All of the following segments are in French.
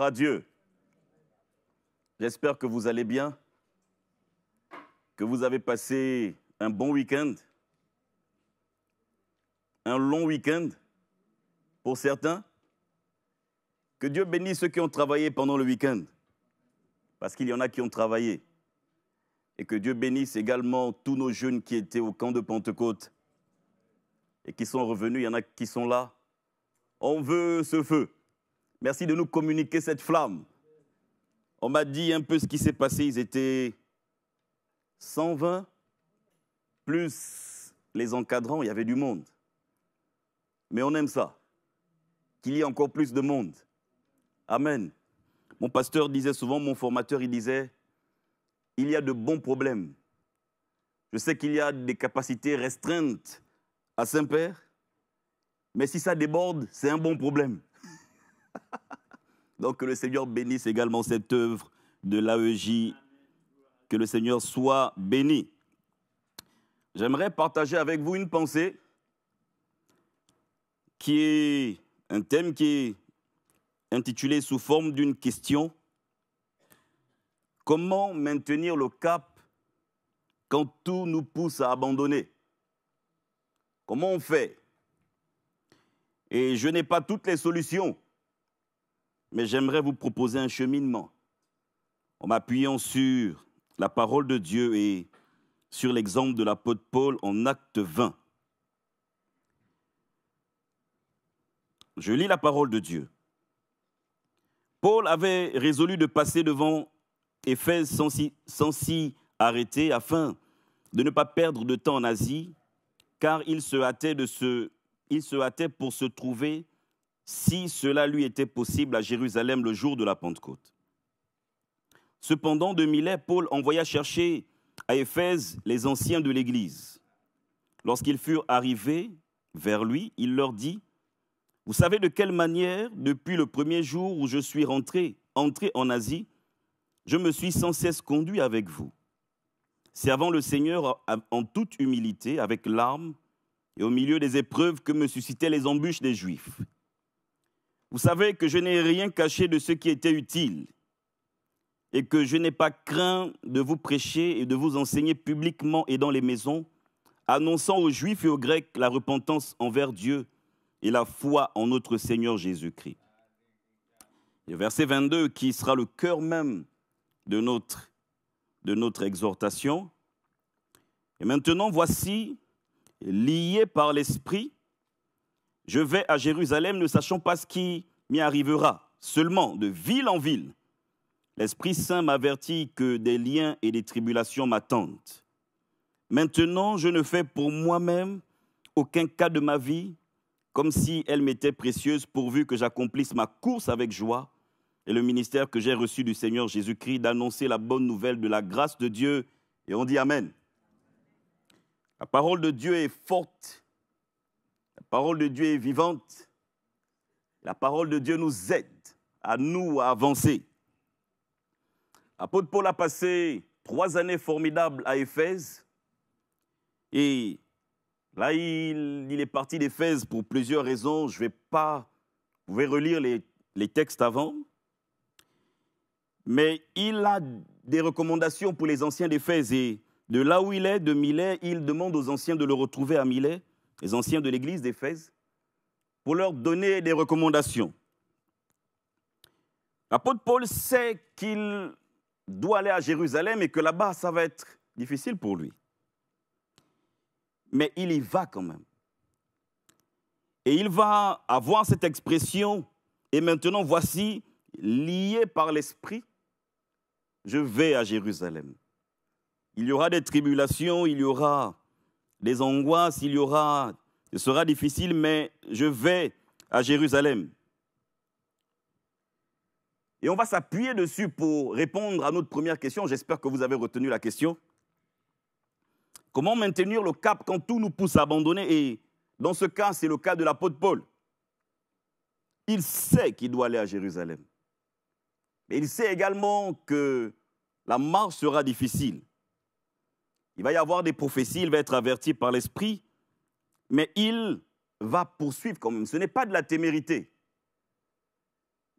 Gloire à Dieu. J'espère que vous allez bien, que vous avez passé un bon week-end, un long week-end pour certains. Que Dieu bénisse ceux qui ont travaillé pendant le week-end, parce qu'il y en a qui ont travaillé. Et que Dieu bénisse également tous nos jeunes qui étaient au camp de Pentecôte et qui sont revenus. Il y en a qui sont là. On veut ce feu. Merci de nous communiquer cette flamme. On m'a dit un peu ce qui s'est passé. Ils étaient 120, plus les encadrants, il y avait du monde. Mais on aime ça, qu'il y ait encore plus de monde. Amen. Mon pasteur disait souvent, mon formateur, il disait, il y a de bons problèmes. Je sais qu'il y a des capacités restreintes à Saint-Père, mais si ça déborde, c'est un bon problème. Donc que le Seigneur bénisse également cette œuvre de l'AEJ, que le Seigneur soit béni. J'aimerais partager avec vous une pensée qui est un thème qui est intitulé sous forme d'une question. Comment maintenir le cap quand tout nous pousse à abandonner? Comment on fait? Et je n'ai pas toutes les solutions, mais j'aimerais vous proposer un cheminement en m'appuyant sur la parole de Dieu et sur l'exemple de l'apôtre Paul en Acte 20. Je lis la parole de Dieu. Paul avait résolu de passer devant Éphèse sans s'y arrêter afin de ne pas perdre de temps en Asie, car il se hâtait pour se trouver, si cela lui était possible, à Jérusalem le jour de la Pentecôte. Cependant, de Milet, Paul envoya chercher à Éphèse les anciens de l'Église. Lorsqu'ils furent arrivés vers lui, il leur dit, « Vous savez de quelle manière, depuis le premier jour où je suis entré en Asie, je me suis sans cesse conduit avec vous, servant le Seigneur en toute humilité, avec larmes, et au milieu des épreuves que me suscitaient les embûches des Juifs. Vous savez que je n'ai rien caché de ce qui était utile, et que je n'ai pas craint de vous prêcher et de vous enseigner publiquement et dans les maisons, annonçant aux Juifs et aux Grecs la repentance envers Dieu et la foi en notre Seigneur Jésus-Christ. » Le verset 22, qui sera le cœur même de notre exhortation. « Et maintenant, voici, lié par l'Esprit, je vais à Jérusalem, ne sachant pas ce qui m'y arrivera, seulement de ville en ville. L'Esprit Saint m'avertit que des liens et des tribulations m'attendent. Maintenant, je ne fais pour moi-même aucun cas de ma vie, comme si elle m'était précieuse, pourvu que j'accomplisse ma course avec joie et le ministère que j'ai reçu du Seigneur Jésus-Christ d'annoncer la bonne nouvelle de la grâce de Dieu. » Et on dit Amen. La parole de Dieu est forte, la parole de Dieu est vivante, la parole de Dieu nous aide à avancer. L'apôtre Paul a passé 3 années formidables à Éphèse et là, il est parti d'Éphèse pour plusieurs raisons. Je ne vais pas, vous pouvez relire les textes avant. Mais il a des recommandations pour les anciens d'Éphèse. Et de là où il est, de Milet, il demande aux anciens de le retrouver à Milet, les anciens de l'église d'Éphèse, pour leur donner des recommandations. L'apôtre Paul sait qu'il doit aller à Jérusalem et que là-bas, ça va être difficile pour lui. Mais il y va quand même. Et il va avoir cette expression, et maintenant voici, lié par l'Esprit, je vais à Jérusalem. Il y aura des tribulations, il y aura des angoisses, ce sera difficile, mais je vais à Jérusalem. Et on va s'appuyer dessus pour répondre à notre première question. J'espère que vous avez retenu la question. Comment maintenir le cap quand tout nous pousse à abandonner? Et dans ce cas, c'est le cas de l'apôtre Paul. Il sait qu'il doit aller à Jérusalem. Mais il sait également que la marche sera difficile. Il va y avoir des prophéties, il va être averti par l'Esprit, mais il va poursuivre quand même. Ce n'est pas de la témérité.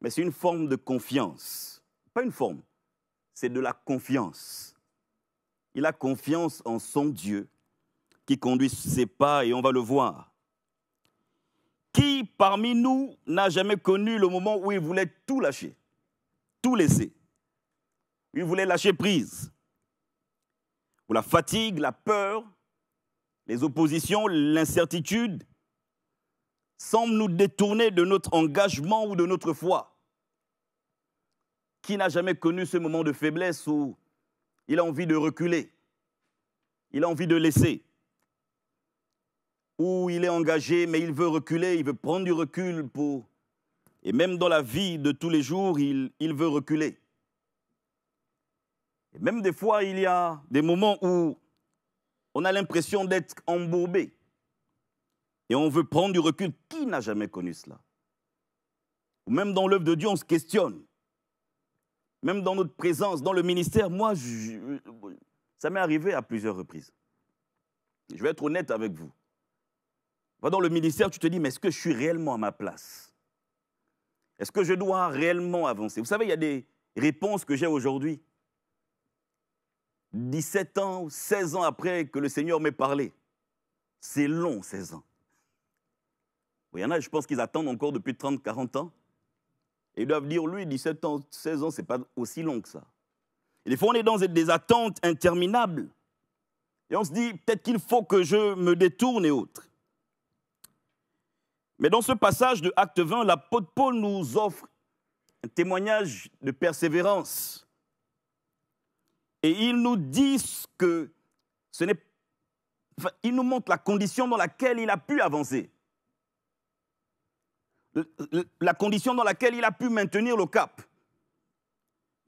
mais c'est une forme de confiance. Pas une forme, c'est de la confiance. Il a confiance en son Dieu qui conduit ses pas et on va le voir. Qui parmi nous n'a jamais connu le moment où il voulait tout lâcher, tout laisser? Il voulait lâcher prise. Où la fatigue, la peur, les oppositions, l'incertitude semblent nous détourner de notre engagement ou de notre foi. Qui n'a jamais connu ce moment de faiblesse où il a envie de reculer, il a envie de laisser, où il est engagé mais il veut reculer, il veut prendre du recul pour... Et même dans la vie de tous les jours, il veut reculer. Et même des fois, il y a des moments où on a l'impression d'être embourbé. Et on veut prendre du recul. Qui n'a jamais connu cela? Ou même dans l'œuvre de Dieu, on se questionne. Même dans notre présence, dans le ministère, moi, ça m'est arrivé à plusieurs reprises. Je vais être honnête avec vous. Dans le ministère, tu te dis, mais est-ce que je suis réellement à ma place? Est-ce que je dois réellement avancer? Vous savez, il y a des réponses que j'ai aujourd'hui. 17 ans, 16 ans après que le Seigneur m'ait parlé. C'est long, 16 ans. Il y en a, je pense qu'ils attendent encore depuis 30, 40 ans. Et ils doivent dire, lui, 17 ans, 16 ans, ce n'est pas aussi long que ça. Et des fois, on est dans des attentes interminables. Et on se dit, peut-être qu'il faut que je me détourne et autres. Mais dans ce passage de Acte 20, l'apôtre Paul nous offre un témoignage de persévérance. Et il nous dit que ce n'est... Enfin, il nous montre la condition dans laquelle il a pu avancer. La condition dans laquelle il a pu maintenir le cap.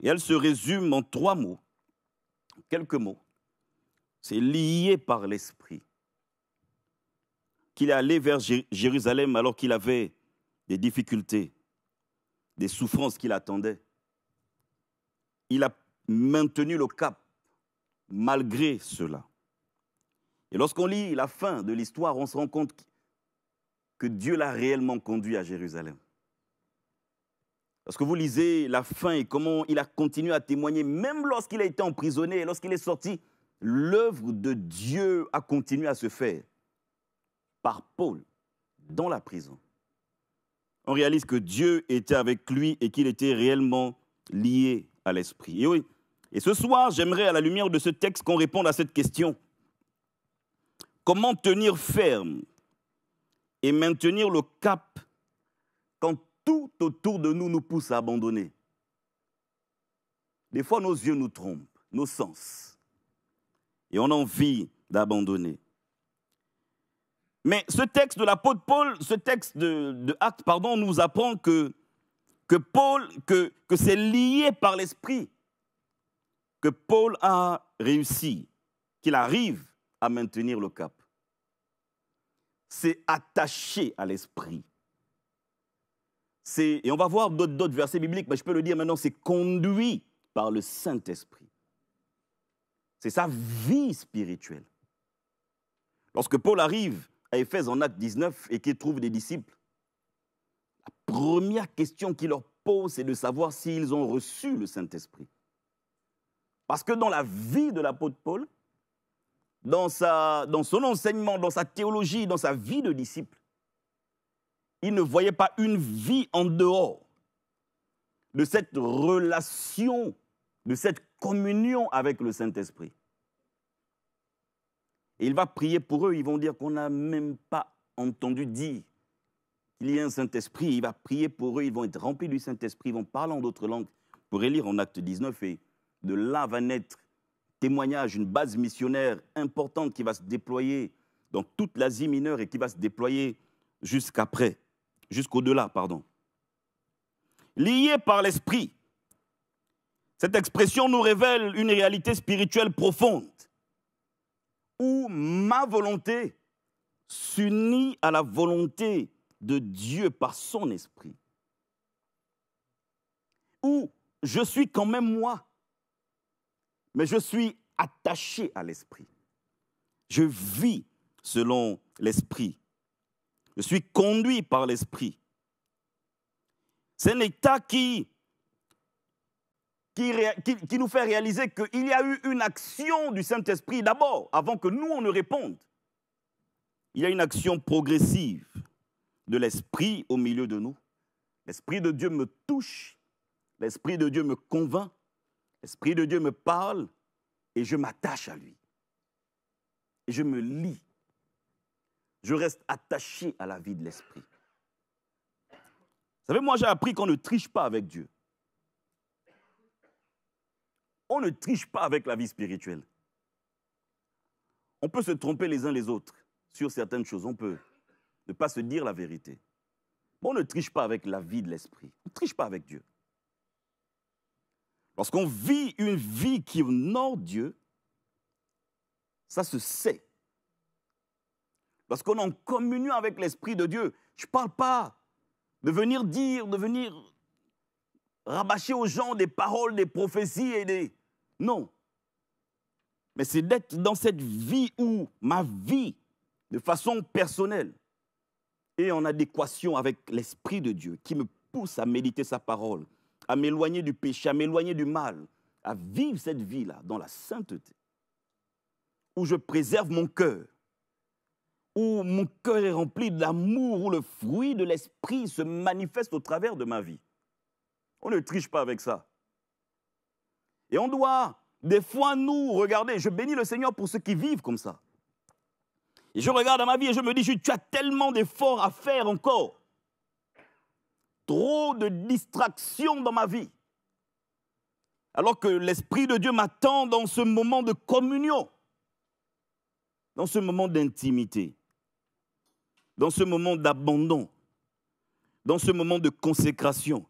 Et elle se résume en 3 mots, quelques mots. C'est lié par l'Esprit. Qu'il est allé vers Jérusalem alors qu'il avait des difficultés, des souffrances qui l'attendaient. Il a maintenu le cap malgré cela. Et lorsqu'on lit la fin de l'histoire, on se rend compte que Dieu l'a réellement conduit à Jérusalem. Lorsque vous lisez la fin et comment il a continué à témoigner, même lorsqu'il a été emprisonné et lorsqu'il est sorti, l'œuvre de Dieu a continué à se faire par Paul dans la prison. On réalise que Dieu était avec lui et qu'il était réellement lié à l'Esprit. Et oui, et ce soir, j'aimerais à la lumière de ce texte qu'on réponde à cette question. Comment tenir ferme et maintenir le cap quand tout autour de nous nous pousse à abandonner? Des fois, nos yeux nous trompent, nos sens. Et on a envie d'abandonner. Mais ce texte de l'apôtre Paul, ce texte de Actes, nous apprend que c'est lié par l'Esprit que Paul a réussi, qu'il arrive à maintenir le cap. C'est attaché à l'Esprit. Et on va voir d'autres versets bibliques, mais je peux le dire maintenant, c'est conduit par le Saint-Esprit. C'est sa vie spirituelle. Lorsque Paul arrive à Éphèse en Acte 19 et qu'il trouve des disciples, la première question qu'il leur pose, c'est de savoir s'ils ont reçu le Saint-Esprit. Parce que dans la vie de l'apôtre Paul, dans son enseignement, dans sa théologie, dans sa vie de disciple, il ne voyait pas une vie en dehors de cette relation, de cette communion avec le Saint-Esprit. Et il va prier pour eux, ils vont dire qu'on n'a même pas entendu dire qu'il y a un Saint-Esprit. Il va prier pour eux, ils vont être remplis du Saint-Esprit, ils vont parler en d'autres langues. Vous pourrez lire en Acte 19 et de là va naître témoignage, une base missionnaire importante qui va se déployer dans toute l'Asie mineure et qui va se déployer jusqu'au-delà. Lié par l'Esprit, cette expression nous révèle une réalité spirituelle profonde où ma volonté s'unit à la volonté de Dieu par son Esprit. Où je suis quand même moi, mais je suis attaché à l'Esprit. Je vis selon l'Esprit. Je suis conduit par l'Esprit. C'est un état qui nous fait réaliser qu'il y a eu une action du Saint-Esprit d'abord, avant que nous, on ne réponde. Il y a une action progressive de l'Esprit au milieu de nous. L'Esprit de Dieu me touche, l'Esprit de Dieu me convainc, l'Esprit de Dieu me parle et je m'attache à lui. Et je me lie. Je reste attaché à la vie de l'Esprit. Vous savez, moi j'ai appris qu'on ne triche pas avec Dieu. On ne triche pas avec la vie spirituelle. On peut se tromper les uns les autres sur certaines choses. On peut ne pas se dire la vérité. Mais on ne triche pas avec la vie de l'Esprit. On ne triche pas avec Dieu. Lorsqu'on vit une vie qui honore Dieu, ça se sait. Lorsqu'on est en communion avec l'Esprit de Dieu, je ne parle pas de venir dire, de venir rabâcher aux gens des paroles, des prophéties et des... Non. Mais c'est d'être dans cette vie où ma vie, de façon personnelle, est en adéquation avec l'Esprit de Dieu, qui me pousse à méditer sa parole, à m'éloigner du péché, à m'éloigner du mal, à vivre cette vie-là dans la sainteté, où je préserve mon cœur, où mon cœur est rempli d'amour, où le fruit de l'Esprit se manifeste au travers de ma vie. On ne triche pas avec ça. Et on doit, des fois, nous regarder. Je bénis le Seigneur pour ceux qui vivent comme ça. Et je regarde à ma vie et je me dis, tu as tellement d'efforts à faire encore. Trop de distractions dans ma vie. Alors que l'Esprit de Dieu m'attend dans ce moment de communion, dans ce moment d'intimité, dans ce moment d'abandon, dans ce moment de consécration,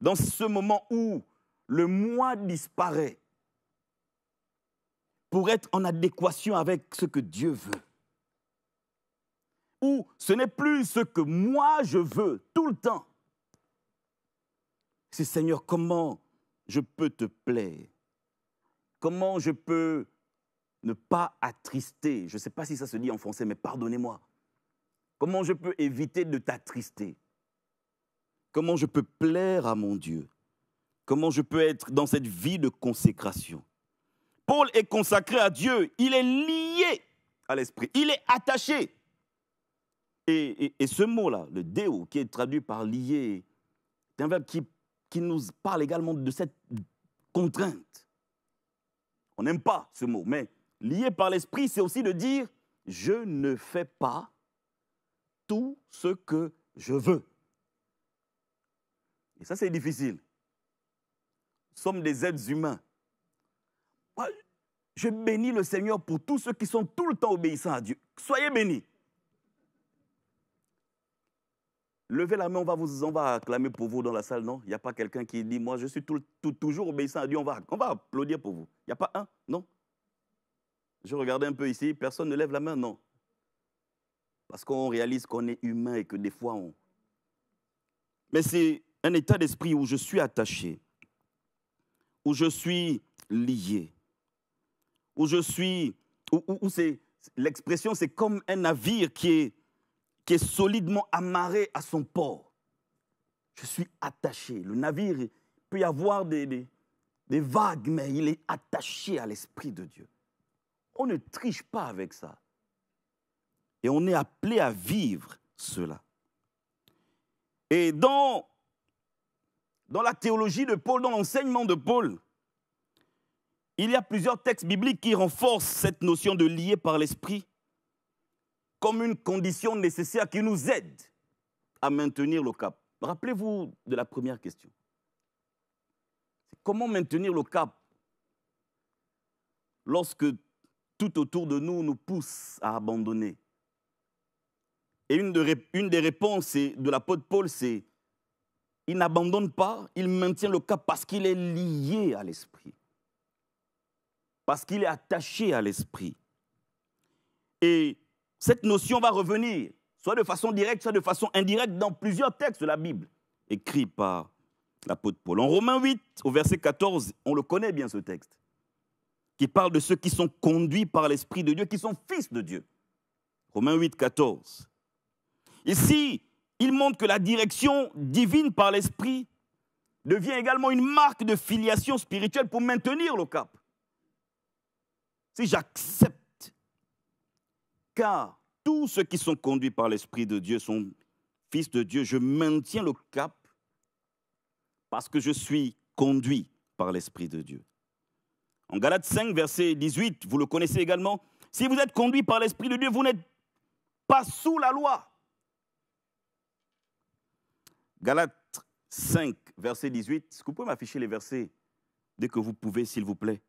dans ce moment où le moi disparaît pour être en adéquation avec ce que Dieu veut. Où ce n'est plus ce que moi je veux tout le temps. C'est Seigneur, comment je peux te plaire? Comment je peux ne pas attrister? Je ne sais pas si ça se dit en français, mais pardonnez-moi. Comment je peux éviter de t'attrister? Comment je peux plaire à mon Dieu? Comment je peux être dans cette vie de consécration? Paul est consacré à Dieu, il est lié à l'Esprit, il est attaché. Et ce mot-là, le déo, qui est traduit par lié, c'est un verbe qui nous parle également de cette contrainte. On n'aime pas ce mot, mais lié par l'Esprit, c'est aussi de dire « je ne fais pas tout ce que je veux ». Et ça, c'est difficile. Nous sommes des êtres humains. Moi, je bénis le Seigneur pour tous ceux qui sont tout le temps obéissants à Dieu. Soyez bénis. Levez la main, on va acclamer pour vous dans la salle, non? Il n'y a pas quelqu'un qui dit, moi je suis toujours obéissant à Dieu, on va applaudir pour vous. Il n'y a pas un, non? Je regardais un peu ici, personne ne lève la main, non. Parce qu'on réalise qu'on est humain et que des fois on... Mais c'est un état d'esprit où je suis attaché, où je suis lié, où je suis... Où c'est... L'expression, c'est comme un navire qui est solidement amarré à son port. Je suis attaché. Le navire, il peut y avoir des vagues, mais il est attaché à l'Esprit de Dieu. On ne triche pas avec ça. Et on est appelé à vivre cela. Et dans la théologie de Paul, dans l'enseignement de Paul, il y a plusieurs textes bibliques qui renforcent cette notion de lié par l'Esprit comme une condition nécessaire qui nous aide à maintenir le cap. Rappelez-vous de la première question. Comment maintenir le cap lorsque tout autour de nous nous pousse à abandonner? Et une des réponses de l'apôtre Paul, c'est il n'abandonne pas, il maintient le cap parce qu'il est lié à l'Esprit. Parce qu'il est attaché à l'Esprit. Et cette notion va revenir, soit de façon directe, soit de façon indirecte, dans plusieurs textes de la Bible, écrits par l'apôtre Paul. En Romains 8, au verset 14, on le connaît bien ce texte, qui parle de ceux qui sont conduits par l'Esprit de Dieu, qui sont fils de Dieu. Romains 8, 14. Ici, il montre que la direction divine par l'Esprit devient également une marque de filiation spirituelle pour maintenir le cap. Si j'accepte, car tous ceux qui sont conduits par l'Esprit de Dieu sont fils de Dieu, je maintiens le cap parce que je suis conduit par l'Esprit de Dieu. En Galates 5, verset 18, vous le connaissez également, si vous êtes conduit par l'Esprit de Dieu, vous n'êtes pas sous la loi. Galates 5, verset 18, est-ce que vous pouvez m'afficher les versets dès que vous pouvez, s'il vous plaît?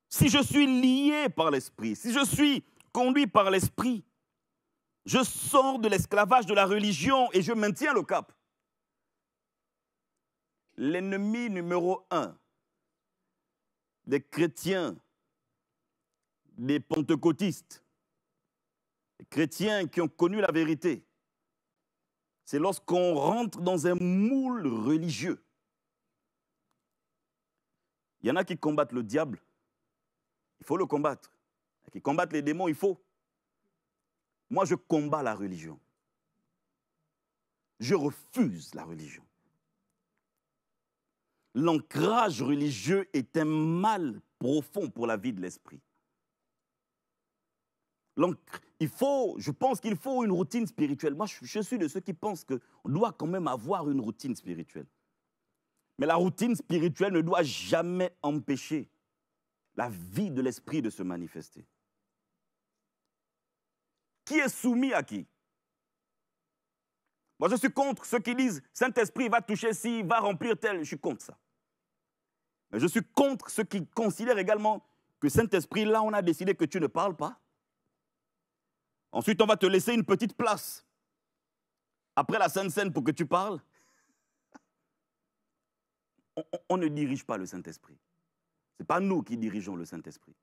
Si je suis lié par l'Esprit, si je suis conduit par l'Esprit, je sors de l'esclavage de la religion et je maintiens le cap. L'ennemi numéro 1 des chrétiens, des pentecôtistes, des chrétiens qui ont connu la vérité, c'est lorsqu'on rentre dans un moule religieux. Il y en a qui combattent le diable, il faut le combattre. Il y en a qui combattent les démons, il faut. Moi, je combats la religion. Je refuse la religion. L'ancrage religieux est un mal profond pour la vie de l'esprit. Je pense qu'il faut une routine spirituelle. Moi, je suis de ceux qui pensent qu'on doit quand même avoir une routine spirituelle. Mais la routine spirituelle ne doit jamais empêcher la vie de l'esprit de se manifester. Qui est soumis à qui? Moi, je suis contre ceux qui disent « Saint-Esprit va toucher ci, va remplir tel ». Je suis contre ça. Mais je suis contre ceux qui considèrent également que Saint-Esprit, là, on a décidé que tu ne parles pas. Ensuite, on va te laisser une petite place après la Sainte Seine pour que tu parles. On ne dirige pas le Saint-Esprit. Ce n'est pas nous qui dirigeons le Saint-Esprit.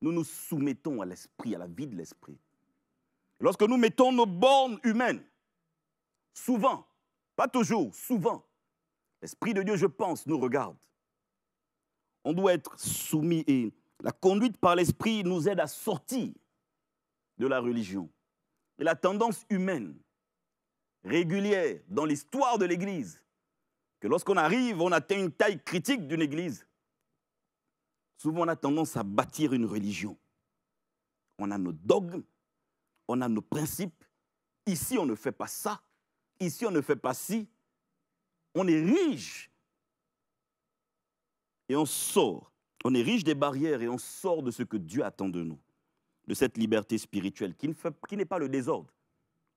Nous nous soumettons à l'Esprit, à la vie de l'Esprit. Lorsque nous mettons nos bornes humaines, souvent, pas toujours, souvent, l'Esprit de Dieu, je pense, nous regarde. On doit être soumis et la conduite par l'Esprit nous aide à sortir de la religion. Et la tendance humaine, régulière dans l'histoire de l'Église, que lorsqu'on arrive, on atteint une taille critique d'une Église, souvent on a tendance à bâtir une religion. On a nos dogmes, on a nos principes. Ici, on ne fait pas ça. Ici, on ne fait pas ci. On érige et on sort. On érige des barrières et on sort de ce que Dieu attend de nous, de cette liberté spirituelle qui n'est pas le désordre.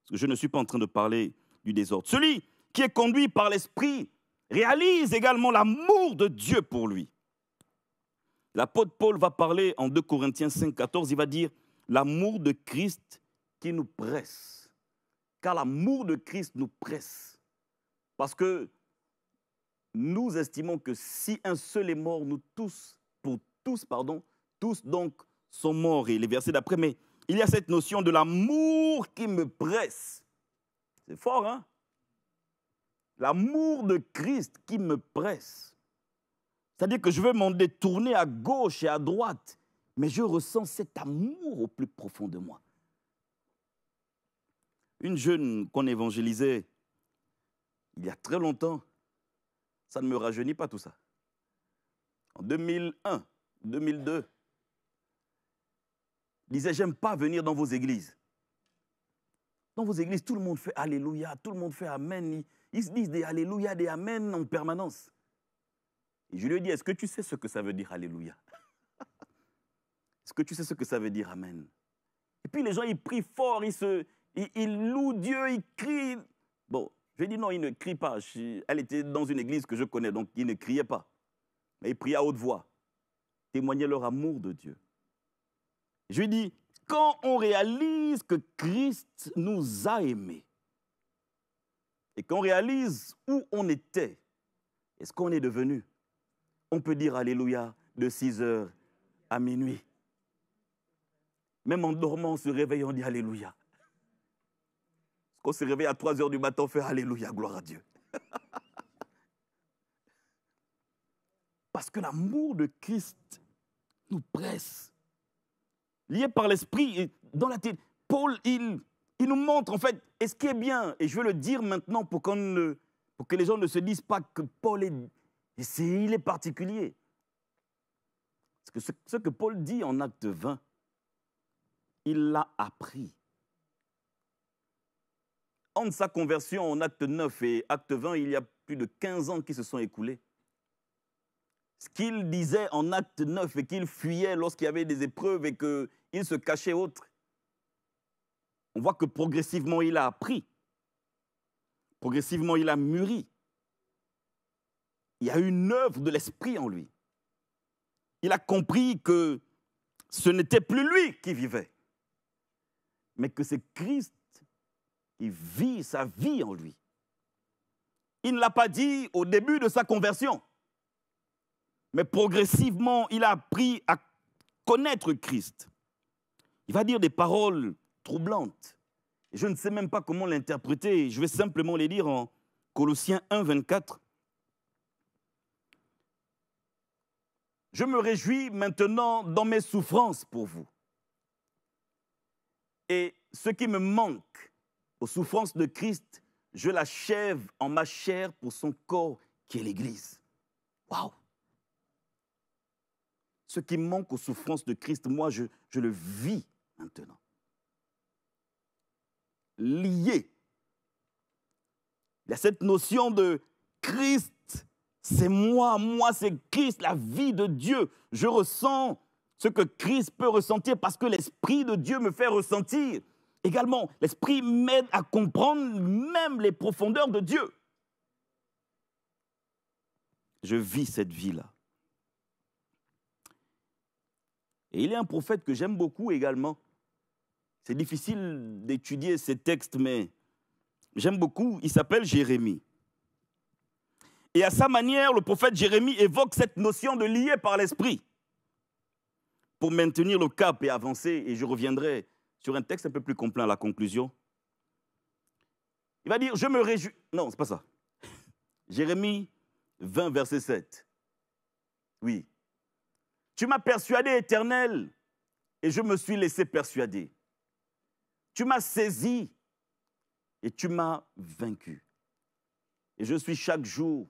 Parce que je ne suis pas en train de parler du désordre. Celui qui est conduit par l'Esprit réalise également l'amour de Dieu pour lui. L'apôtre Paul va parler en 2 Corinthiens 5, 14, il va dire « L'amour de Christ qui nous presse. » Car l'amour de Christ nous presse. Parce que nous estimons que si un seul est mort, nous tous donc sont morts. Et les versets d'après, mais il y a cette notion de l'amour qui me presse. C'est fort, hein? L'amour de Christ qui me presse. C'est-à-dire que je veux m'en détourner à gauche et à droite, mais je ressens cet amour au plus profond de moi. Une jeune qu'on évangélisait il y a très longtemps, ça ne me rajeunit pas tout ça. En 2001, 2002, disait, j'aime pas venir dans vos églises. Dans vos églises, tout le monde fait Alléluia, tout le monde fait Amen. Ils se disent des Alléluia, des Amen en permanence. Et je lui ai dit, est-ce que tu sais ce que ça veut dire Alléluia? Est-ce que tu sais ce que ça veut dire Amen? Et puis les gens, ils prient fort, ils louent Dieu, ils crient. Bon, je lui ai dit, non, ils ne crient pas. Elle était dans une église que je connais, donc ils ne criaient pas. Mais ils priaient à haute voix, témoignaient leur amour de Dieu. Je lui ai dit, quand on réalise que Christ nous a aimés, et qu'on réalise où on était, et ce qu'on est devenu, on peut dire Alléluia de 6h à minuit. Même en dormant, on se réveille, on dit Alléluia. Quand on se réveille à 3h du matin, on fait Alléluia, gloire à Dieu. Parce que l'amour de Christ nous presse. Lié par l'Esprit, dans la tête, Paul, il il nous montre en fait, et ce qui est bien, et je veux le dire maintenant pour que les gens ne se disent pas que Paul il est particulier. Parce que ce que Paul dit en acte 20, il l'a appris. Entre sa conversion en acte 9 et acte 20, il y a plus de 15 ans qui se sont écoulés. Ce qu'il disait en acte 9 et qu'il fuyait lorsqu'il y avait des épreuves et qu'il se cachait autre, on voit que progressivement il a appris. Progressivement il a mûri. Il y a une œuvre de l'esprit en lui. Il a compris que ce n'était plus lui qui vivait, mais que c'est Christ qui vit sa vie en lui. Il ne l'a pas dit au début de sa conversion, mais progressivement, il a appris à connaître Christ. Il va dire des paroles troublantes. Je ne sais même pas comment l'interpréter. Je vais simplement les lire en Colossiens 1, 24. Je me réjouis maintenant dans mes souffrances pour vous. Et ce qui me manque aux souffrances de Christ, je l'achève en ma chair pour son corps qui est l'Église. Waouh! Ce qui manque aux souffrances de Christ, moi, je le vis maintenant. Lié. Il y a cette notion de Christ. C'est moi c'est Christ, la vie de Dieu. Je ressens ce que Christ peut ressentir parce que l'Esprit de Dieu me fait ressentir. Également, l'Esprit m'aide à comprendre même les profondeurs de Dieu. Je vis cette vie-là. Et il y a un prophète que j'aime beaucoup également. C'est difficile d'étudier ces textes, mais j'aime beaucoup. Il s'appelle Jérémie. Et à sa manière, le prophète Jérémie évoque cette notion de lier par l'esprit pour maintenir le cap et avancer. Et je reviendrai sur un texte un peu plus complet à la conclusion. Il va dire, je me réjouis... Non, c'est pas ça. Jérémie 20, verset 7. Oui. Tu m'as persuadé, Éternel, et je me suis laissé persuader. Tu m'as saisi et tu m'as vaincu. Et je suis chaque jour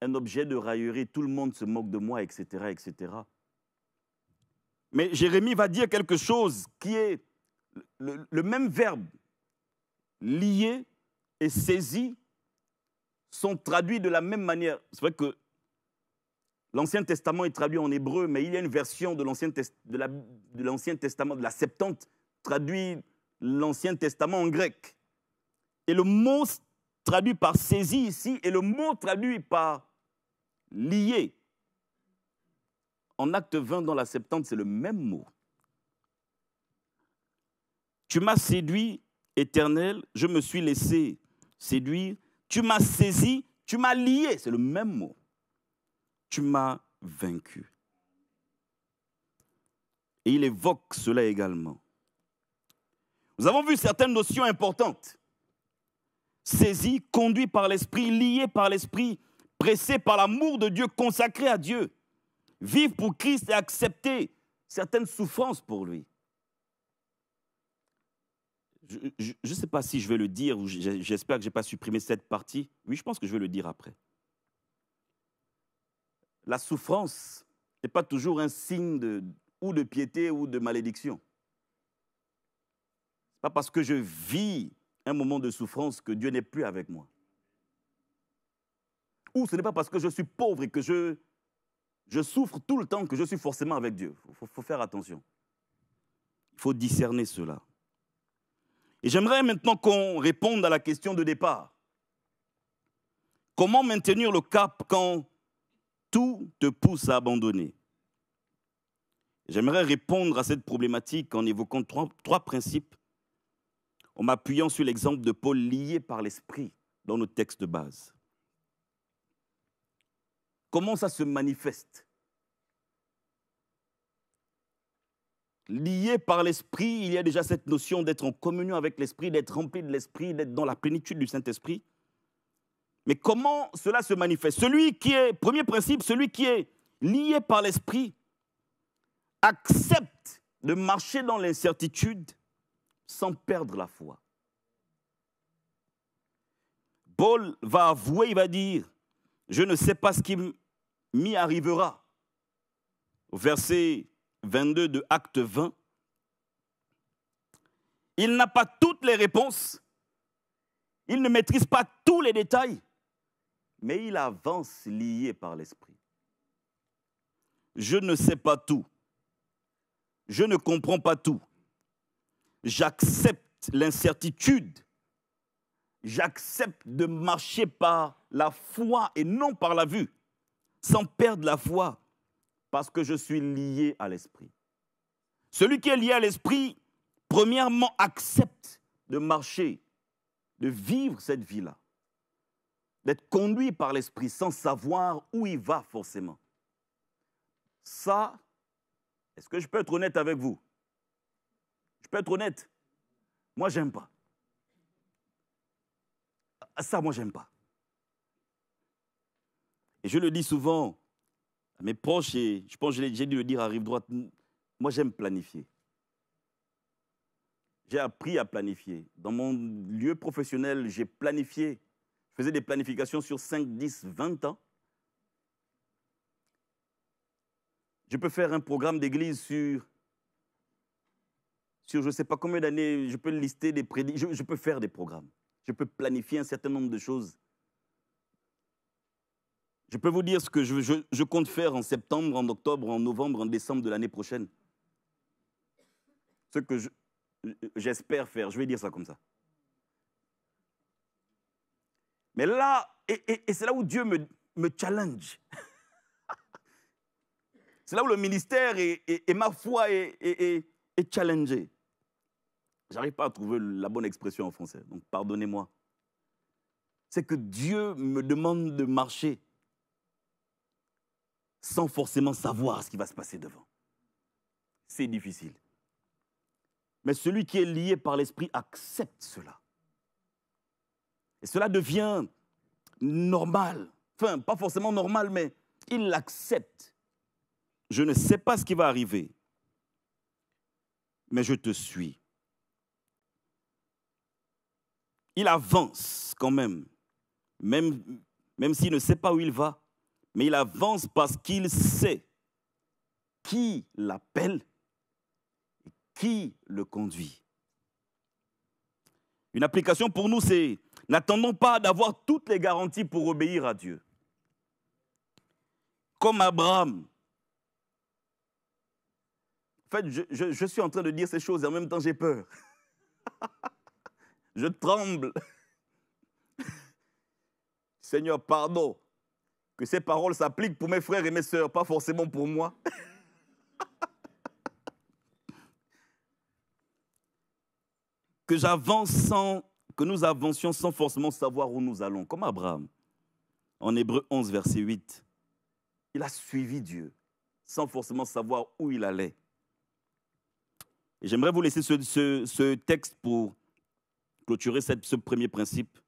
un objet de raillerie, tout le monde se moque de moi, etc., etc. Mais Jérémie va dire quelque chose qui est le même verbe, lié et saisi, sont traduits de la même manière. C'est vrai que l'Ancien Testament est traduit en hébreu, mais il y a une version de l'Ancien Testament, de la Septante, traduit l'Ancien Testament en grec. Et le mot traduit par saisi ici, et le mot traduit par lié. En acte 20 dans la Septante, c'est le même mot. Tu m'as séduit, Éternel, je me suis laissé séduire. Tu m'as saisi, tu m'as lié, c'est le même mot. Tu m'as vaincu. Et il évoque cela également. Nous avons vu certaines notions importantes. Saisi, conduit par l'esprit, lié par l'esprit, pressé par l'amour de Dieu, consacré à Dieu. Vivre pour Christ et accepter certaines souffrances pour lui. Je ne sais pas si je vais le dire, ou j'espère que je n'ai pas supprimé cette partie. Oui, je pense que je vais le dire après. La souffrance n'est pas toujours un signe ou de piété ou de malédiction. Ce n'est pas parce que je vis un moment de souffrance que Dieu n'est plus avec moi. Ou ce n'est pas parce que je suis pauvre et que je souffre tout le temps que je suis forcément avec Dieu. Il faut faire attention. Il faut discerner cela. Et j'aimerais maintenant qu'on réponde à la question de départ. Comment maintenir le cap quand tout te pousse à abandonner? J'aimerais répondre à cette problématique en évoquant trois principes, en m'appuyant sur l'exemple de Paul lié par l'esprit dans nos textes de base. Comment ça se manifeste? Lié par l'esprit, il y a déjà cette notion d'être en communion avec l'esprit, d'être rempli de l'esprit, d'être dans la plénitude du Saint-Esprit. Mais comment cela se manifeste? Premier principe, celui qui est lié par l'esprit accepte de marcher dans l'incertitude sans perdre la foi. Paul va avouer, il va dire, je ne sais pas ce qui m'y arrivera. Au verset 22 de Acte 20, il n'a pas toutes les réponses, il ne maîtrise pas tous les détails, mais il avance lié par l'Esprit. Je ne sais pas tout, je ne comprends pas tout, j'accepte l'incertitude, j'accepte de marcher par la foi et non par la vue, sans perdre la foi, parce que je suis lié à l'Esprit. Celui qui est lié à l'Esprit, premièrement, accepte de marcher, de vivre cette vie-là, d'être conduit par l'Esprit sans savoir où il va forcément. Ça, est-ce que je peux être honnête avec vous? Je peux être honnête? Moi, j'aime pas. Ça, moi, j'aime pas. Et je le dis souvent à mes proches, et je pense que j'ai dû le dire à Rive Droite, moi, j'aime planifier. J'ai appris à planifier. Dans mon lieu professionnel, j'ai planifié. Je faisais des planifications sur 5, 10, 20 ans. Je peux faire un programme d'église sur je ne sais pas combien d'années, je peux lister des prédits, je peux faire des programmes. Je peux planifier un certain nombre de choses. Je peux vous dire ce que je compte faire en septembre, en octobre, en novembre, en décembre de l'année prochaine. Ce que j'espère faire, je vais dire ça comme ça. Mais là, et c'est là où Dieu me challenge. C'est là où le ministère et ma foi est challengé. Je n'arrive pas à trouver la bonne expression en français, donc pardonnez-moi. C'est que Dieu me demande de marcher sans forcément savoir ce qui va se passer devant. C'est difficile. Mais celui qui est lié par l'Esprit accepte cela. Et cela devient normal. Enfin, pas forcément normal, mais il l'accepte. Je ne sais pas ce qui va arriver, mais je te suis. Il avance quand même s'il ne sait pas où il va, mais il avance parce qu'il sait qui l'appelle et qui le conduit. Une application pour nous, c'est n'attendons pas d'avoir toutes les garanties pour obéir à Dieu. Comme Abraham. En fait, je suis en train de dire ces choses et en même temps j'ai peur. Je tremble. Seigneur, pardon. Que ces paroles s'appliquent pour mes frères et mes sœurs, pas forcément pour moi. Que nous avancions sans forcément savoir où nous allons, comme Abraham. En Hébreux 11, verset 8. Il a suivi Dieu sans forcément savoir où il allait. Et j'aimerais vous laisser ce texte pour clôturer ce premier principe.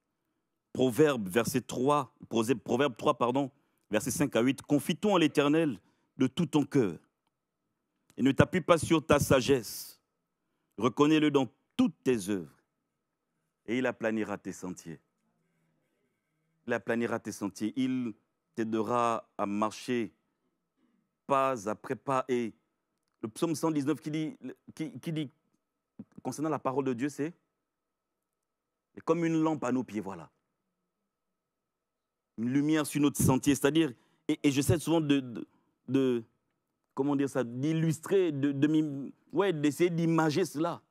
Proverbe 3, versets 5 à 8. Confie-toi en l'Éternel de tout ton cœur et ne t'appuie pas sur ta sagesse. Reconnais-le dans toutes tes œuvres et il aplanira tes sentiers. Il aplanira tes sentiers. Il t'aidera à marcher pas après pas. Et le psaume 119 qui dit concernant la parole de Dieu, c'est comme une lampe à nos pieds, voilà. Une lumière sur notre sentier, c'est-à-dire, et j'essaie souvent comment dire ça, d'illustrer, d'essayer d'imager cela.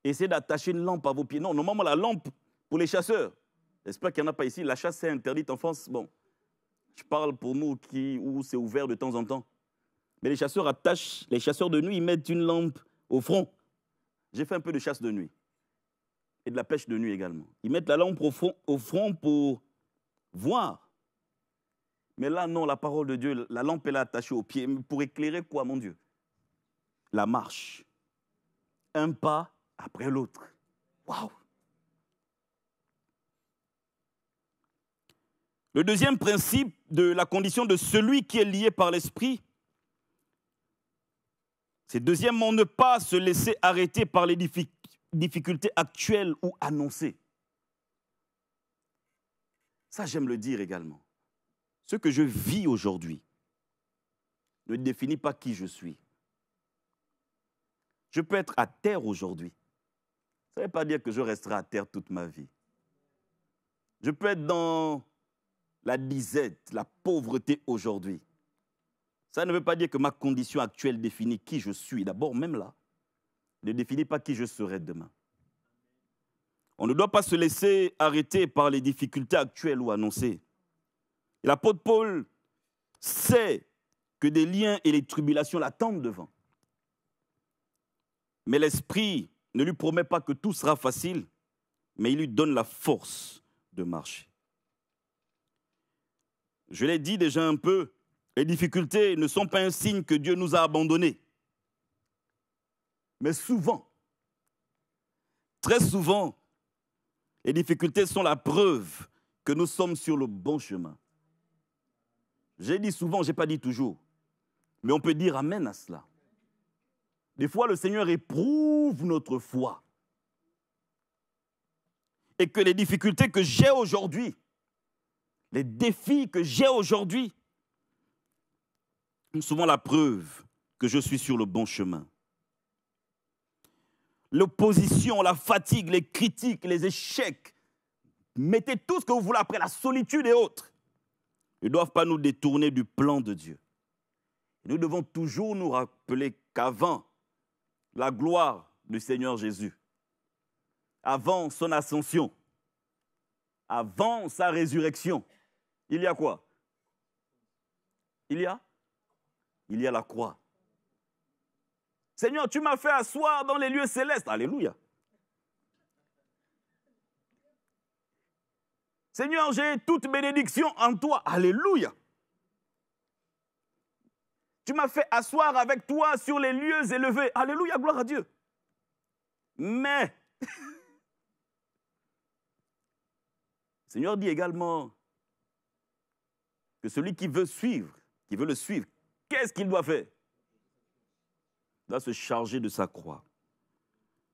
Essayer d'attacher une lampe à vos pieds. Non, normalement, la lampe pour les chasseurs. J'espère qu'il n'y en a pas ici. La chasse est interdite en France. Bon, je parle pour nous où c'est ouvert de temps en temps. Mais les chasseurs de nuit, ils mettent une lampe au front. J'ai fait un peu de chasse de nuit. Et de la pêche de nuit également. Ils mettent la lampe au front pour voir. Mais là, non, la parole de Dieu, la lampe est là attachée au pied. Pour éclairer quoi, mon Dieu? La marche. Un pas après l'autre. Waouh! Le deuxième principe de la condition de celui qui est lié par l'Esprit, c'est deuxièmement ne pas se laisser arrêter par les difficultés actuelles ou annoncées. Ça, j'aime le dire également. Ce que je vis aujourd'hui ne définit pas qui je suis. Je peux être à terre aujourd'hui. Ça ne veut pas dire que je resterai à terre toute ma vie. Je peux être dans la disette, la pauvreté aujourd'hui. Ça ne veut pas dire que ma condition actuelle définit qui je suis. D'abord, même là, ne définit pas qui je serai demain. On ne doit pas se laisser arrêter par les difficultés actuelles ou annoncées. Et l'apôtre Paul sait que des liens et les tribulations l'attendent devant. Mais l'Esprit ne lui promet pas que tout sera facile, mais il lui donne la force de marcher. Je l'ai dit déjà un peu, les difficultés ne sont pas un signe que Dieu nous a abandonnés. Mais souvent, très souvent, les difficultés sont la preuve que nous sommes sur le bon chemin. J'ai dit souvent, je n'ai pas dit toujours, mais on peut dire amen à cela. Des fois, le Seigneur éprouve notre foi. Et que les difficultés que j'ai aujourd'hui, les défis que j'ai aujourd'hui, sont souvent la preuve que je suis sur le bon chemin. L'opposition, la fatigue, les critiques, les échecs, mettez tout ce que vous voulez après, la solitude et autres, ne doivent pas nous détourner du plan de Dieu. Nous devons toujours nous rappeler qu'avant la gloire du Seigneur Jésus, avant son ascension, avant sa résurrection, il y a quoi? Il y a la croix. Seigneur, tu m'as fait asseoir dans les lieux célestes. Alléluia. Seigneur, j'ai toute bénédiction en toi. Alléluia. Tu m'as fait asseoir avec toi sur les lieux élevés. Alléluia, gloire à Dieu. Mais, le Seigneur dit également que celui qui veut le suivre, qu'est-ce qu'il doit faire? Il doit se charger de sa croix.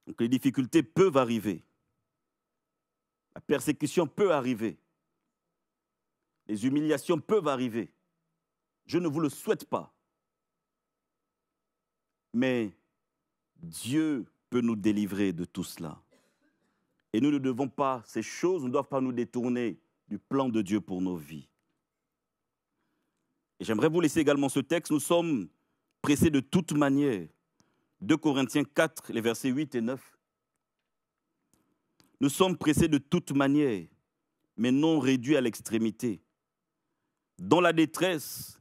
Donc les difficultés peuvent arriver. La persécution peut arriver. Les humiliations peuvent arriver. Je ne vous le souhaite pas. Mais Dieu peut nous délivrer de tout cela. Et nous ne devons pas, ces choses ne doivent pas nous détourner du plan de Dieu pour nos vies. Et j'aimerais vous laisser également ce texte. Nous sommes pressés de toute manière. 2 Corinthiens 4, les versets 8 et 9. Nous sommes pressés de toute manière, mais non réduits à l'extrémité. Dans la détresse,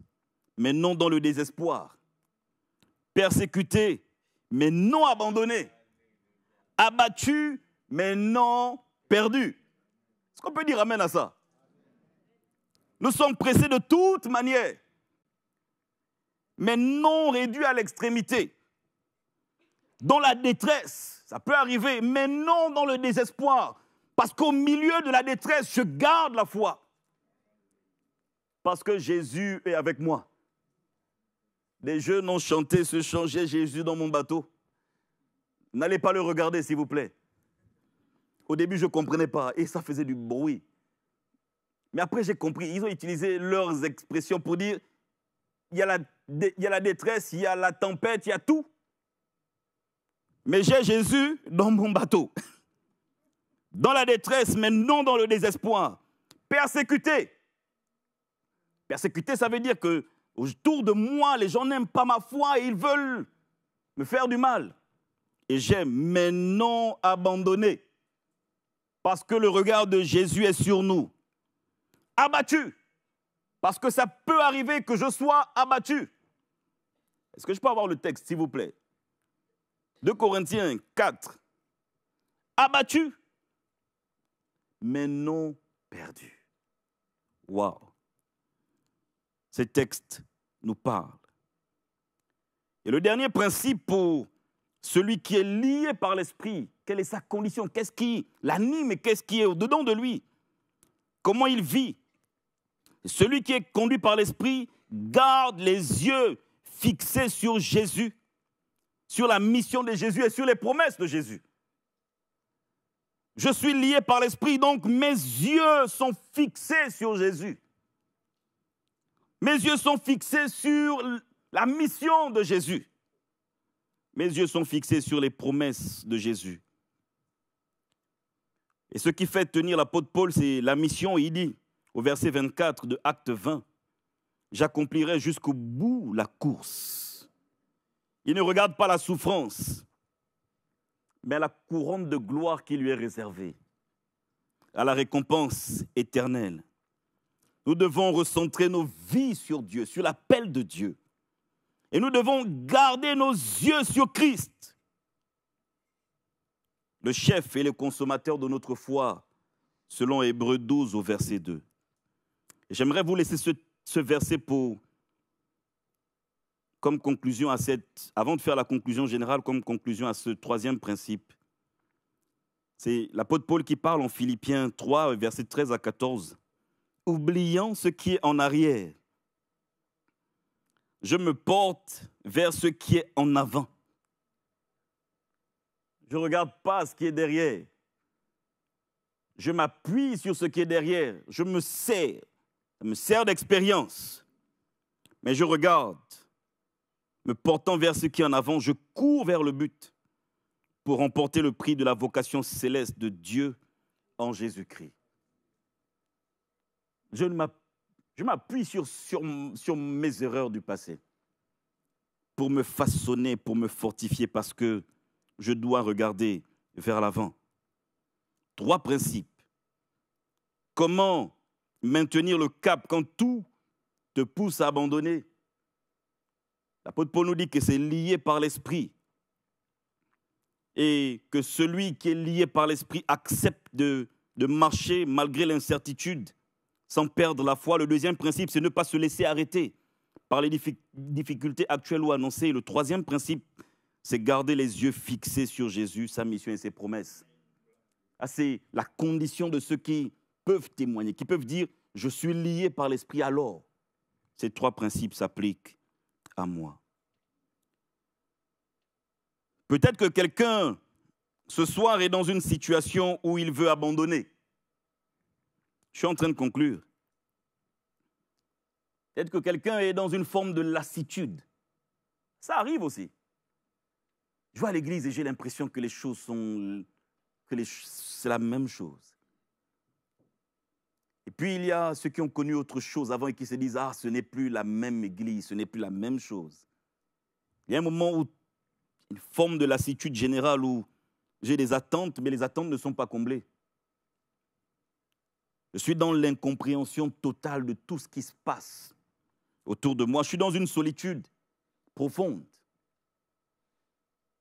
mais non dans le désespoir. Persécutés, mais non abandonnés. Abattus, mais non perdus. Est-ce qu'on peut dire amen à ça? Nous sommes pressés de toute manière, mais non réduits à l'extrémité. Dans la détresse, ça peut arriver, mais non dans le désespoir. Parce qu'au milieu de la détresse, je garde la foi. Parce que Jésus est avec moi. Les jeunes ont chanté ce chant, j'ai Jésus dans mon bateau. N'allez pas le regarder, s'il vous plaît. Au début, je ne comprenais pas et ça faisait du bruit. Mais après, j'ai compris. Ils ont utilisé leurs expressions pour dire il y a la détresse, il y a la tempête, il y a tout. Mais j'ai Jésus dans mon bateau. Dans la détresse, mais non dans le désespoir. Persécuté. Persécuté, ça veut dire que autour de moi, les gens n'aiment pas ma foi et ils veulent me faire du mal. Et j'aime, mais non abandonné. Parce que le regard de Jésus est sur nous. Abattu. Parce que ça peut arriver que je sois abattu. Est-ce que je peux avoir le texte, s'il vous plaît? 2 Corinthiens 4. Abattu, mais non perdu. Waouh! Ces textes nous parlent. Et le dernier principe pour celui qui est lié par l'Esprit, quelle est sa condition? Qu'est-ce qui l'anime et qu'est-ce qui est au-dedans de lui? Comment il vit? Celui qui est conduit par l'Esprit garde les yeux fixés sur Jésus, sur la mission de Jésus et sur les promesses de Jésus. Je suis lié par l'Esprit, donc mes yeux sont fixés sur Jésus. Mes yeux sont fixés sur la mission de Jésus. Mes yeux sont fixés sur les promesses de Jésus. Et ce qui fait tenir l'apôtre Paul, c'est la mission. Il dit au verset 24 de Acte 20, « J'accomplirai jusqu'au bout la course. » Il ne regarde pas la souffrance, mais la couronne de gloire qui lui est réservée, à la récompense éternelle. Nous devons recentrer nos vies sur Dieu, sur l'appel de Dieu. Et nous devons garder nos yeux sur Christ, le chef et le consommateur de notre foi, selon Hébreux 12 au verset 2. J'aimerais vous laisser ce verset comme conclusion avant de faire la conclusion générale, comme conclusion à ce troisième principe. C'est l'apôtre Paul qui parle en Philippiens 3, versets 13 à 14. « Oubliant ce qui est en arrière, je me porte vers ce qui est en avant. » Je ne regarde pas ce qui est derrière. Je m'appuie sur ce qui est derrière. Je me sers. Ça me sert d'expérience. Mais je regarde, me portant vers ce qui est en avant, je cours vers le but pour remporter le prix de la vocation céleste de Dieu en Jésus-Christ. Je m'appuie sur mes erreurs du passé pour me façonner, pour me fortifier, parce que je dois regarder vers l'avant. 3 principes. Comment maintenir le cap quand tout te pousse à abandonner? L'apôtre Paul nous dit que c'est lié par l'Esprit et que celui qui est lié par l'Esprit accepte de marcher malgré l'incertitude sans perdre la foi. Le deuxième principe, c'est ne pas se laisser arrêter par les difficultés actuelles ou annoncées. Et le troisième principe, c'est garder les yeux fixés sur Jésus, sa mission et ses promesses. C'est la condition de ceux qui peuvent témoigner, qui peuvent dire « je suis lié par l'Esprit alors ». Ces 3 principes s'appliquent à moi. Peut-être que quelqu'un, ce soir, est dans une situation où il veut abandonner. Je suis en train de conclure. Peut-être que quelqu'un est dans une forme de lassitude. Ça arrive aussi. Je vais à l'église et j'ai l'impression que les choses sont... c'est la même chose. Et puis il y a ceux qui ont connu autre chose avant et qui se disent « Ah, ce n'est plus la même église, ce n'est plus la même chose. » Il y a un moment où, une forme de lassitude générale où j'ai des attentes, mais les attentes ne sont pas comblées. Je suis dans l'incompréhension totale de tout ce qui se passe autour de moi. Je suis dans une solitude profonde.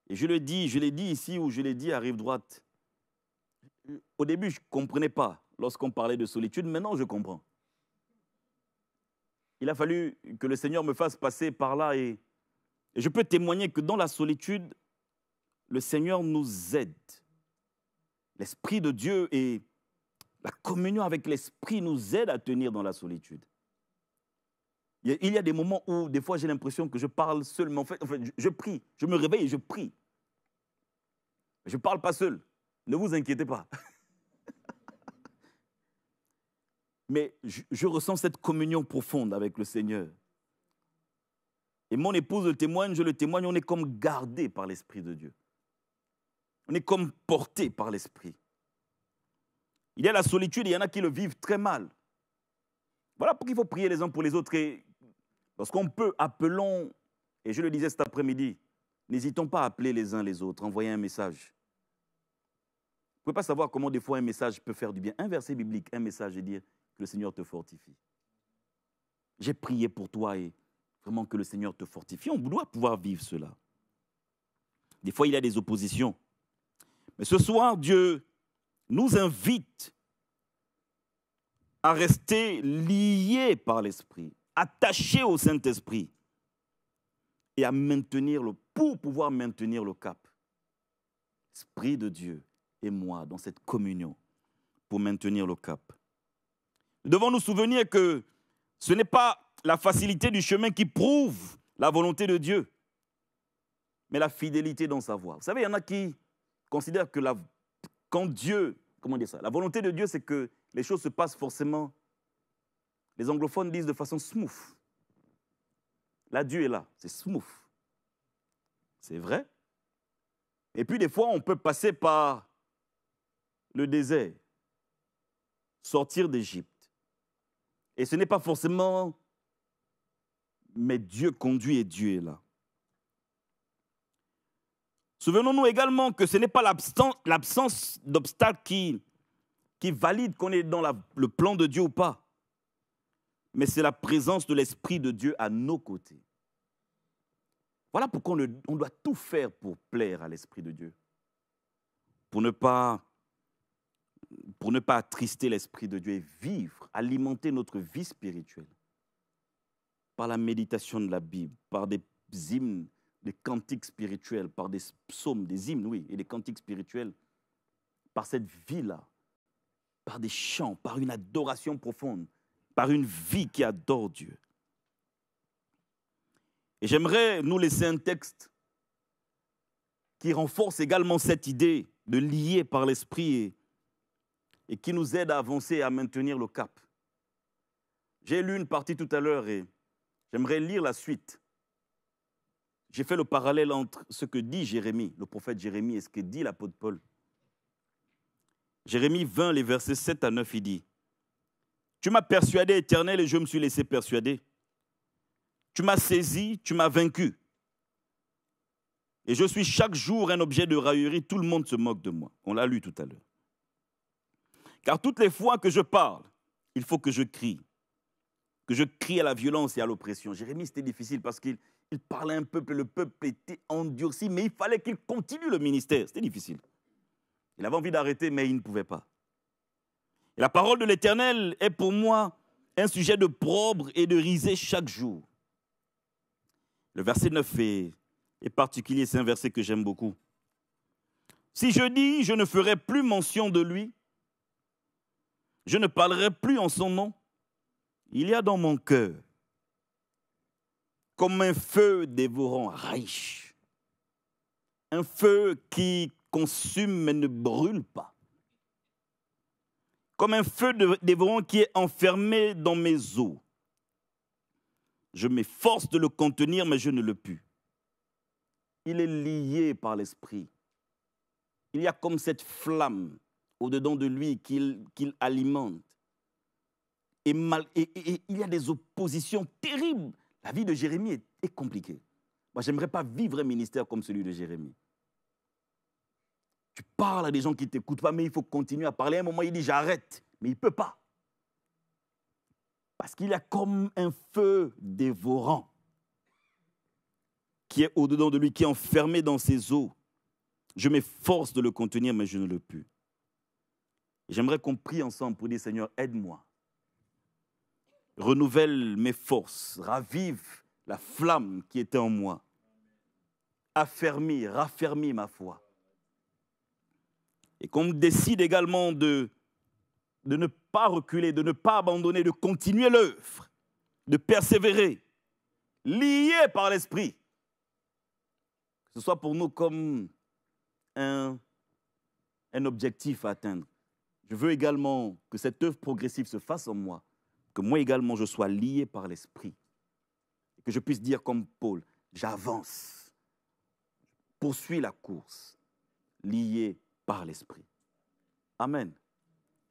Et je l'ai dit ici ou je l'ai dit à Rive-Droite. Au début, je ne comprenais pas lorsqu'on parlait de solitude. Maintenant, je comprends. Il a fallu que le Seigneur me fasse passer par là et je peux témoigner que dans la solitude, le Seigneur nous aide. L'Esprit de Dieu et la communion avec l'Esprit nous aide à tenir dans la solitude. Il y a des moments où, des fois, j'ai l'impression que je parle seul, mais en fait, je prie. Je me réveille et je prie. Je ne parle pas seul. Ne vous inquiétez pas. Mais je ressens cette communion profonde avec le Seigneur. Et mon épouse le témoigne, je le témoigne, on est comme gardé par l'Esprit de Dieu. On est comme porté par l'Esprit. Il y a la solitude, il y en a qui le vivent très mal. Voilà pourquoi il faut prier les uns pour les autres. Et lorsqu'on peut, appelons, et je le disais cet après-midi, n'hésitons pas à appeler les uns les autres, envoyer un message. Vous ne pouvez pas savoir comment des fois un message peut faire du bien. Un verset biblique, un message et dire que le Seigneur te fortifie. J'ai prié pour toi et vraiment que le Seigneur te fortifie. On doit pouvoir vivre cela. Des fois, il y a des oppositions. Mais ce soir, Dieu nous invite à rester liés par l'Esprit, attachés au Saint-Esprit et à pour pouvoir maintenir le cap. Esprit de Dieu et moi dans cette communion pour maintenir le cap. Nous devons nous souvenir que ce n'est pas la facilité du chemin qui prouve la volonté de Dieu, mais la fidélité dans sa voie. Vous savez, il y en a qui considèrent que quand Dieu comment dire ça? La volonté de Dieu, c'est que les choses se passent forcément, les anglophones disent de façon smooth. Là, Dieu est là, c'est smooth. C'est vrai. Et puis des fois, on peut passer par le désert, sortir d'Égypte. Et ce n'est pas forcément, mais Dieu conduit et Dieu est là. Souvenons-nous également que ce n'est pas l'absence d'obstacles qui valide qu'on est dans le plan de Dieu ou pas, mais c'est la présence de l'Esprit de Dieu à nos côtés. Voilà pourquoi on doit tout faire pour plaire à l'Esprit de Dieu, pour ne pas attrister l'Esprit de Dieu et vivre, alimenter notre vie spirituelle par la méditation de la Bible, par des hymnes, des cantiques spirituels, par des psaumes, des hymnes, oui, et des cantiques spirituels, par cette vie-là, par des chants, par une adoration profonde, par une vie qui adore Dieu. Et j'aimerais nous laisser un texte qui renforce également cette idée de lier par l'Esprit et qui nous aide à avancer et à maintenir le cap. J'ai lu une partie tout à l'heure et j'aimerais lire la suite. J'ai fait le parallèle entre ce que dit Jérémie, le prophète Jérémie, et ce que dit l'apôtre Paul. Jérémie 20, les versets 7 à 9, il dit « Tu m'as persuadé, Éternel, et je me suis laissé persuader. Tu m'as saisi, tu m'as vaincu. Et je suis chaque jour un objet de raillerie, tout le monde se moque de moi. » On l'a lu tout à l'heure. « Car toutes les fois que je parle, il faut que je crie à la violence et à l'oppression. » Jérémie, c'était difficile parce qu'il parlait à un peuple, le peuple était endurci, mais il fallait qu'il continue le ministère. C'était difficile. Il avait envie d'arrêter, mais il ne pouvait pas. Et la parole de l'Éternel est pour moi un sujet de probre et de risée chaque jour. Le verset 9 est particulier, c'est un verset que j'aime beaucoup. Si je dis, je ne ferai plus mention de lui, je ne parlerai plus en son nom, il y a dans mon cœur comme un feu dévorant riche, un feu qui consume mais ne brûle pas, comme un feu dévorant qui est enfermé dans mes os. Je m'efforce de le contenir, mais je ne le puis. Il est lié par l'Esprit. Il y a comme cette flamme au-dedans de lui qu'il alimente. Et il y a des oppositions terribles. La vie de Jérémie est compliquée. Moi, je n'aimerais pas vivre un ministère comme celui de Jérémie. Tu parles à des gens qui ne t'écoutent pas, mais il faut continuer à parler. À un moment, il dit « j'arrête », mais il ne peut pas. Parce qu'il y a comme un feu dévorant qui est au-dedans de lui, qui est enfermé dans ses os. Je m'efforce de le contenir, mais je ne le puis. J'aimerais qu'on prie ensemble pour dire « Seigneur, aide-moi. Renouvelle mes forces, ravive la flamme qui était en moi. Raffermis ma foi. » Et qu'on décide également de ne pas reculer, de ne pas abandonner, de continuer l'œuvre, de persévérer, lié par l'Esprit. Que ce soit pour nous comme un objectif à atteindre. Je veux également que cette œuvre progressive se fasse en moi, que moi également je sois lié par l'Esprit. Et que je puisse dire comme Paul, j'avance, poursuis la course, lié par l'Esprit. Amen.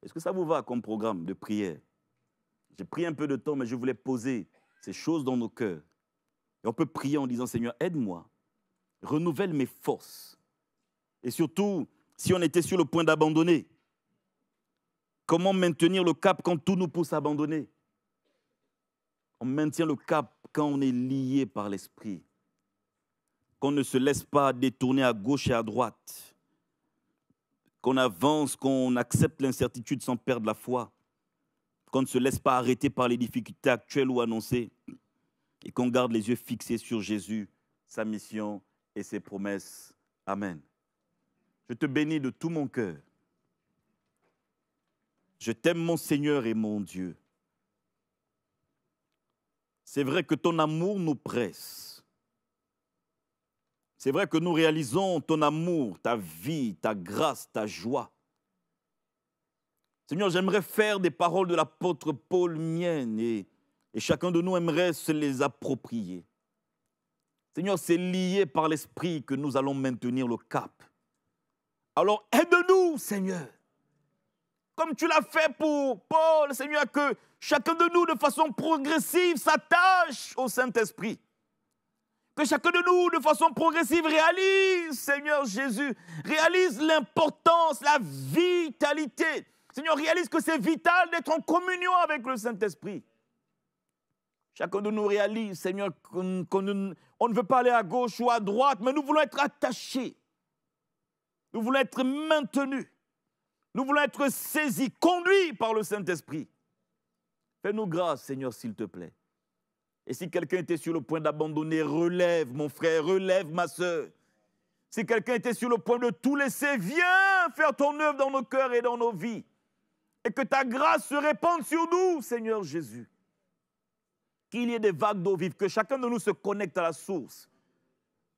Est-ce que ça vous va comme programme de prière? J'ai pris un peu de temps, mais je voulais poser ces choses dans nos cœurs. Et on peut prier en disant, Seigneur, aide-moi, renouvelle mes forces. Et surtout, si on était sur le point d'abandonner, comment maintenir le cap quand tout nous pousse à abandonner? On maintient le cap quand on est lié par l'Esprit, qu'on ne se laisse pas détourner à gauche et à droite, qu'on avance, qu'on accepte l'incertitude sans perdre la foi, qu'on ne se laisse pas arrêter par les difficultés actuelles ou annoncées, et qu'on garde les yeux fixés sur Jésus, sa mission et ses promesses. Amen. Je te bénis de tout mon cœur. Je t'aime, mon Seigneur et mon Dieu. C'est vrai que ton amour nous presse. C'est vrai que nous réalisons ton amour, ta vie, ta grâce, ta joie. Seigneur, j'aimerais faire des paroles de l'apôtre Paul miennes et chacun de nous aimerait se les approprier. Seigneur, c'est lié par l'Esprit que nous allons maintenir le cap. Alors aide-nous, Seigneur. Comme tu l'as fait pour Paul, Seigneur, que chacun de nous, de façon progressive, s'attache au Saint-Esprit. Que chacun de nous, de façon progressive, réalise, Seigneur Jésus, réalise l'importance, la vitalité. Seigneur, réalise que c'est vital d'être en communion avec le Saint-Esprit. Chacun de nous réalise, Seigneur, on ne veut pas aller à gauche ou à droite, mais nous voulons être attachés. Nous voulons être maintenus. Nous voulons être saisis, conduits par le Saint-Esprit. Fais-nous grâce, Seigneur, s'il te plaît. Et si quelqu'un était sur le point d'abandonner, relève mon frère, relève ma soeur. Si quelqu'un était sur le point de tout laisser, viens faire ton œuvre dans nos cœurs et dans nos vies. Et que ta grâce se répande sur nous, Seigneur Jésus. Qu'il y ait des vagues d'eau vive, que chacun de nous se connecte à la source.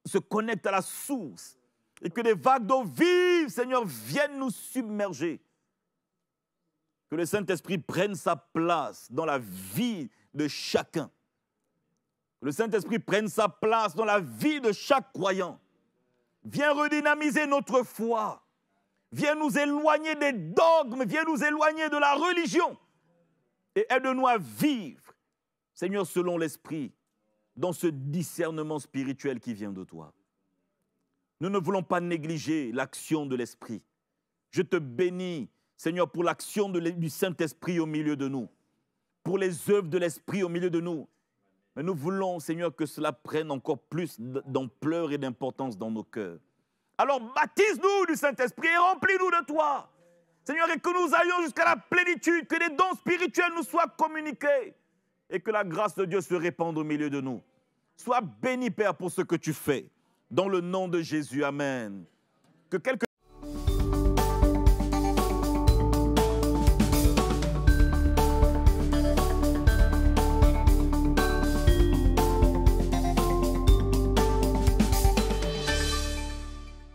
Se connecte à la source. Et que des vagues d'eau vive, Seigneur, viennent nous submerger. Que le Saint-Esprit prenne sa place dans la vie de chacun. Que le Saint-Esprit prenne sa place dans la vie de chaque croyant. Viens redynamiser notre foi. Viens nous éloigner des dogmes. Viens nous éloigner de la religion. Et aide-nous à vivre, Seigneur, selon l'Esprit, dans ce discernement spirituel qui vient de toi. Nous ne voulons pas négliger l'action de l'Esprit. Je te bénis, Seigneur, pour l'action du Saint-Esprit au milieu de nous, pour les œuvres de l'Esprit au milieu de nous. Mais nous voulons, Seigneur, que cela prenne encore plus d'ampleur et d'importance dans nos cœurs. Alors baptise-nous du Saint-Esprit et remplis-nous de toi. Seigneur, et que nous allions jusqu'à la plénitude, que les dons spirituels nous soient communiqués et que la grâce de Dieu se répande au milieu de nous. Sois béni, Père, pour ce que tu fais. Dans le nom de Jésus, Amen. Que quelques